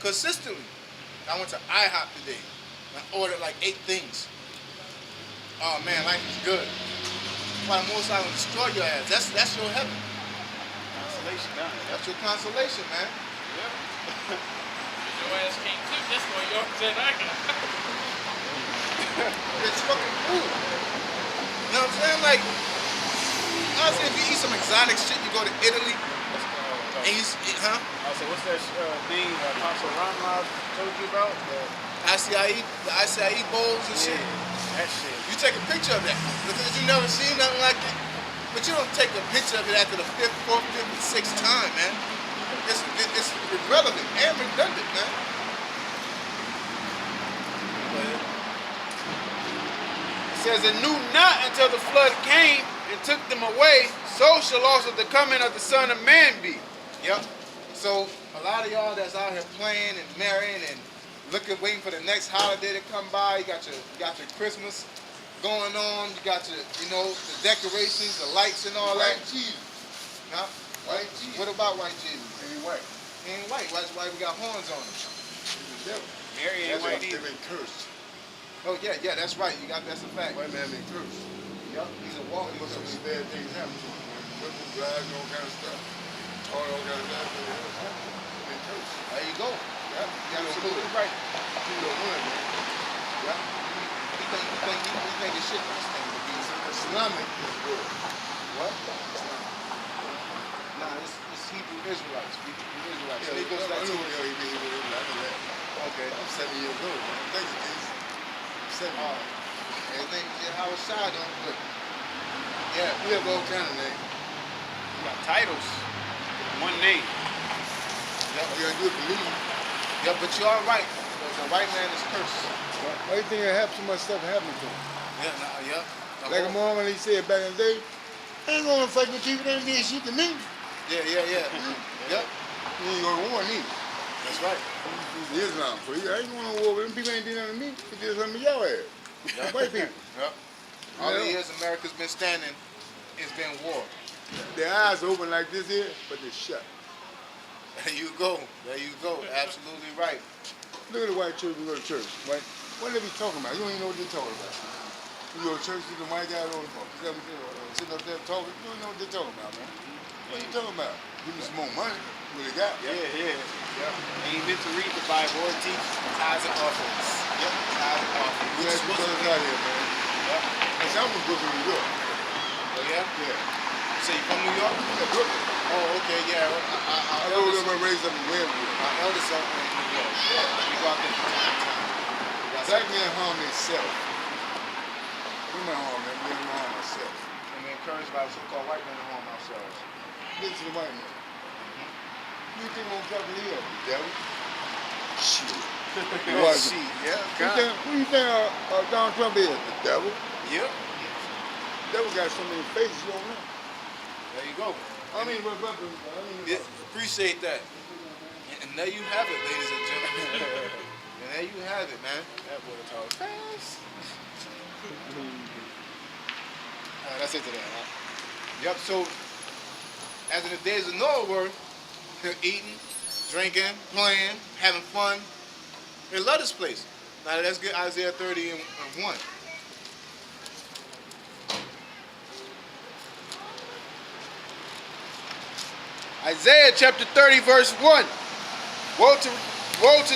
consistently. I went to IHOP today. And I ordered like 8 things. Oh man, life is good. Why the Most High gonna destroy your ass? That's your heaven. Consolation down there. That's your consolation, man. Yeah. Your ass can't cook. That's what yours and I got. It's fucking food. You know what I'm saying? Like, honestly, if you eat some exotic shit, you go to Italy, and you, huh? I said, what's that thing Consul Ramrod told you about? The acai bowls and shit. That shit. You take a picture of that because you never seen nothing like it. But you don't take a picture of it after the 5th, 4th, 5th, 6th time, man. It's irrelevant and redundant, man. It says, and knew not until the flood came and took them away, so shall also the coming of the Son of Man be. Yep. So a lot of y'all that's out here playing and marrying and waiting for the next holiday to come by. You got your Christmas going on. You got your, the decorations, the lights and all that. White Jesus. Huh? White Jesus. What about white Jesus? He ain't white. He ain't white. That's why we got horns on him. He's the devil. Mary ain't white They've either. been cursed. Oh yeah, that's right. That's a fact. White man been cursed. Yep. He's a walking Look, some curse. bad things happen to him. Whipping, driving, all kind of stuff. All kind of stuff. Been cursed. There you go. Yep. You're absolutely right. You don't want it, man. Yep. He think his shit this thing to be. Islamic is good. What? Nah, it's Hebrew Israelites. Hebrew Israelites. Yeah, They go to I that know too. what y'all Hebrew is. I know that. Okay. I'm 7 years old, man. Thank you, Jesus. I'm 7 years old. Everything how it's side on good. Yeah. We have all kind of names. You got titles. One name. All you gotta do is believe. Yeah, but you are right. The white man is cursed. Why you think it happened so much stuff happening to him? Yeah, yeah. Like a mom when he said back in the day, I ain't gonna fight with you, they ain't did shit to me. Yeah. Yep. He ain't gonna war neither. That's right. He's Islam. So I ain't going to war with them. People ain't did nothing to me. They did something to your ass. White people. Yep. All the years America's been standing, it's been war. Their eyes open like this here, but they're shut. There you go. Absolutely right. Look at the white church, we go to church, right? What they be talking about? You don't even know what they're talking about. You go to church, see the white guys sitting up there talking, you don't know what they're talking about, man. What are you talking about? Give me some more money. What they got? Yeah. They ain't meant to read the Bible or teach Tithes and offerings. Yep. Tithes and offerings. We had some brothers out here, man. Yep. And some was Brooklyn, New York. Oh yeah? Yeah. You say you from New York? Yeah, Brooklyn. Oh, okay, yeah. I know them and raised up in Westwood. My eldest son from New York. We go out there from time to time. Black men harm themselves. Women harm them, men harm themselves. And we're encouraged by so-called white men to harm ourselves. Listen to the white man. You think on top of the hill, the devil? Shit. Oh, shit, yeah. Who you think Donald Trump is? The devil? Yep. The devil got so many faces you don't know. There you go. Yeah. Appreciate that. And there you have it, ladies and gentlemen. And there you have it, man. That boy talk fast. That's it to that, huh? Yep, so as in the days of Noah were, eating, drinking, playing, having fun. They love this place. Now let's get Isaiah 30 and 1. Isaiah chapter 30, verse 1. Woe to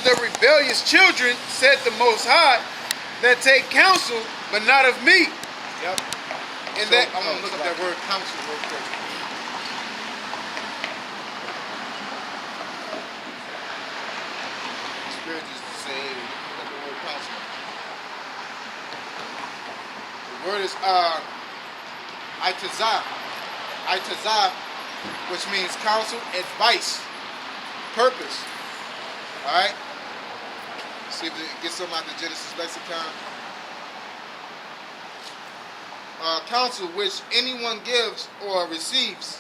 the rebellious children, said the Most High, that take counsel, but not of me. Yep. And So, that I'm going to look up that word counsel real quick. The Spirit just say, look up the word counsel. The word is itazah. Itazah, which means counsel, advice, purpose. Alright? See if it gets something out the Genesis lexicon. Counsel which anyone gives or receives.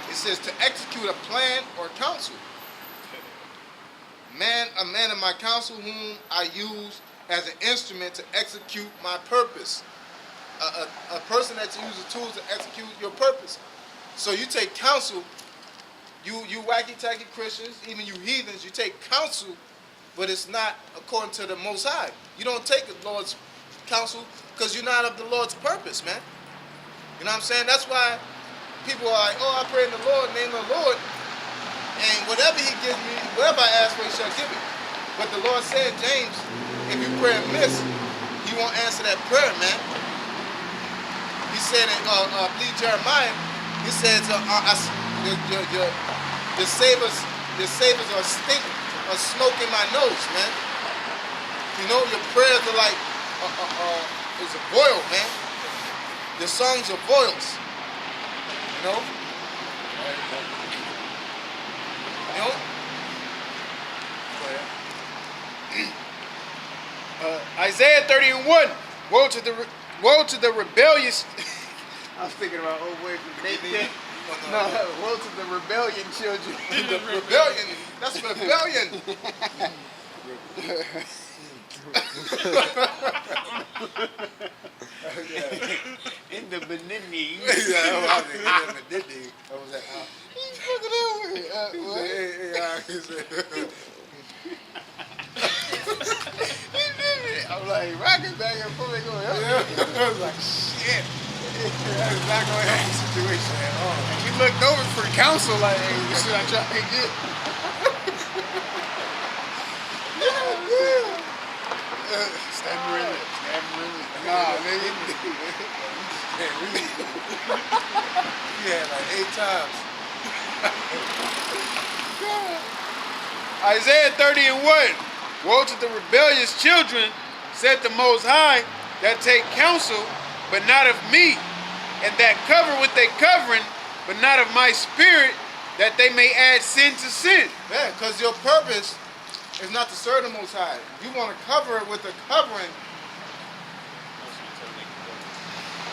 It says to execute a plan or counsel. A man of my counsel whom I use as an instrument to execute my purpose. A person that uses tools to execute your purpose. So you take counsel You wacky-tacky Christians, even you heathens, you take counsel, but it's not according to the Most High. You don't take the Lord's counsel because you're not of the Lord's purpose, man. You know what I'm saying? That's why people are like, oh, I pray in the Lord, name of the Lord, and whatever he gives me, whatever I ask for, he shall give me. But the Lord said, James, if you pray amiss, he won't answer that prayer, man. He said in, I believe Jeremiah, he says, the savors are smoke in my nose, man. You know, your prayers are like, it's a boil, man. Your songs are boils. You know? You know? Isaiah 30:1. Woe to the rebellious. I was thinking about old boy from Nathan. No, woe to the rebellion children. The rebellion. That's rebellion. In the Benini. He's fucking I'm like, rocking back and forth, they going, I was like, shit. That is not going to happen situation at all. and we looked over for counsel, like, hey, what should I try to get? Stammering it. Nah, nigga. Can't read. Yeah, like 8 times. Isaiah 30:1. Woe to the rebellious children, said the Most High, that take counsel, but not of me, and that cover with their covering, but not of my spirit, that they may add sin to sin. Yeah, because your purpose is not to serve the Most High. You want to cover it with a covering.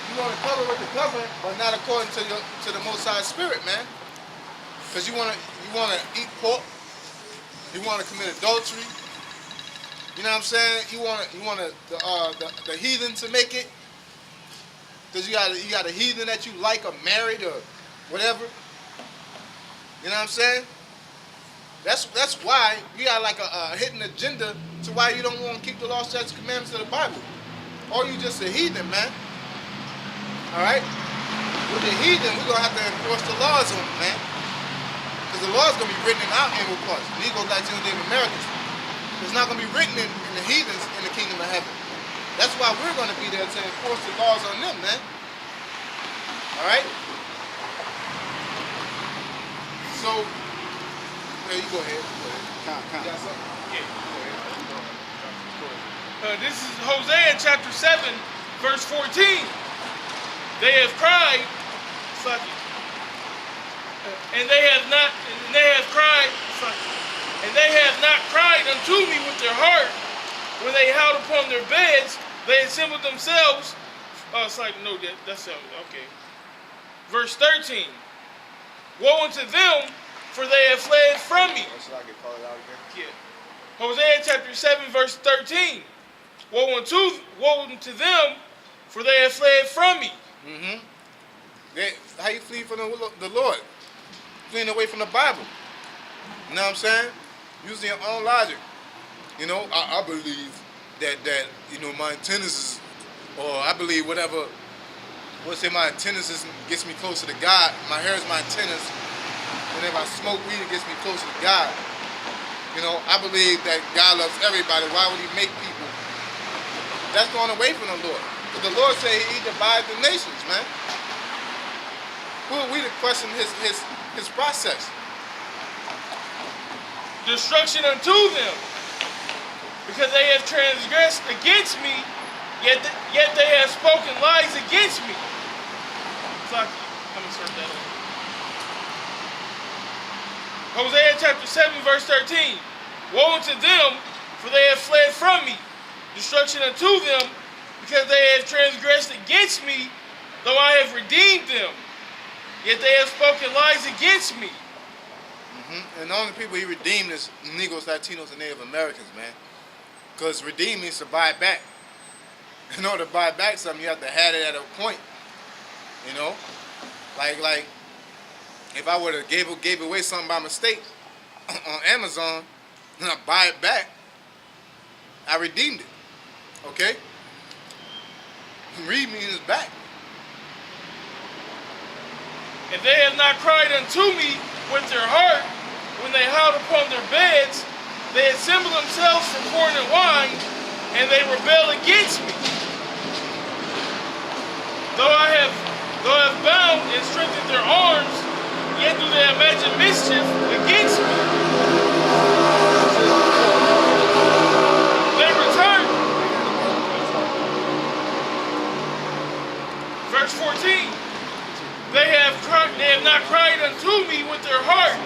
You want to cover it with the covering, but not according to the Most High Spirit, man. Because you want to eat pork. You want to commit adultery. You know what I'm saying? You want the heathen to make it. Because you got a heathen that you like or married or whatever. You know what I'm saying? That's why you got like a hidden agenda to why you don't want to keep the law, statutes, commandments of the Bible. Or you just a heathen, man. All right? With the heathen, we're going to have to enforce the laws on them, man. Because the law is going to be written in our inward parts. Negro, Latinos, Native Americans. It's not going to be written in the heathens in the kingdom of heaven. That's why we're going to be there to enforce the laws on them, man. All right? So, yeah, you go ahead. You got something? Yeah. Go ahead. This is Hosea chapter 7, verse 14. They have cried, fuck it. And they have not cried unto me with their heart. When they howled upon their beds, they assembled themselves. Oh, it's like, no, that's okay. Verse 13. Woe unto them, for they have fled from me. Or should I get called out again? Yeah. Hosea chapter 7, verse 13. Woe unto them, for they have fled from me. Mm-hmm. How you flee from the Lord? Fleeing away from the Bible. You know what I'm saying? Using your own logic. You know, I believe that you know, my antennas is, or I believe whatever, let's say my antennas gets me closer to God. My hair is my antennas. Whenever I smoke weed, it gets me closer to God. You know, I believe that God loves everybody. Why would he make people? That's going away from the Lord. But the Lord said he divides the nations, man. Who are we to question his process? Destruction unto them, because they have transgressed against me, yet they have spoken lies against me. Fuck you. I'm gonna start that over. Hosea chapter 7, verse 13. Woe unto them, for they have fled from me. Destruction unto them, because they have transgressed against me, though I have redeemed them. Yet they have spoken lies against me. Mm-hmm. And the only people he redeemed is Negroes, Latinos, and Native Americans, man. Because redeem means to buy back. In order to buy back something, you have to have it at a point. You know? Like if I would have gave away something by mistake on Amazon, and I buy it back, I redeemed it. Okay? Read means back. And they have not cried unto me with their heart when they howled upon their beds. They assemble themselves for corn and wine, and they rebel against me. Though I have bound and strengthened their arms, yet do they imagine mischief against me. They return. Verse 14. They have not cried unto me with their heart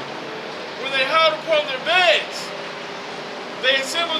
when they howled upon their beds. They assembled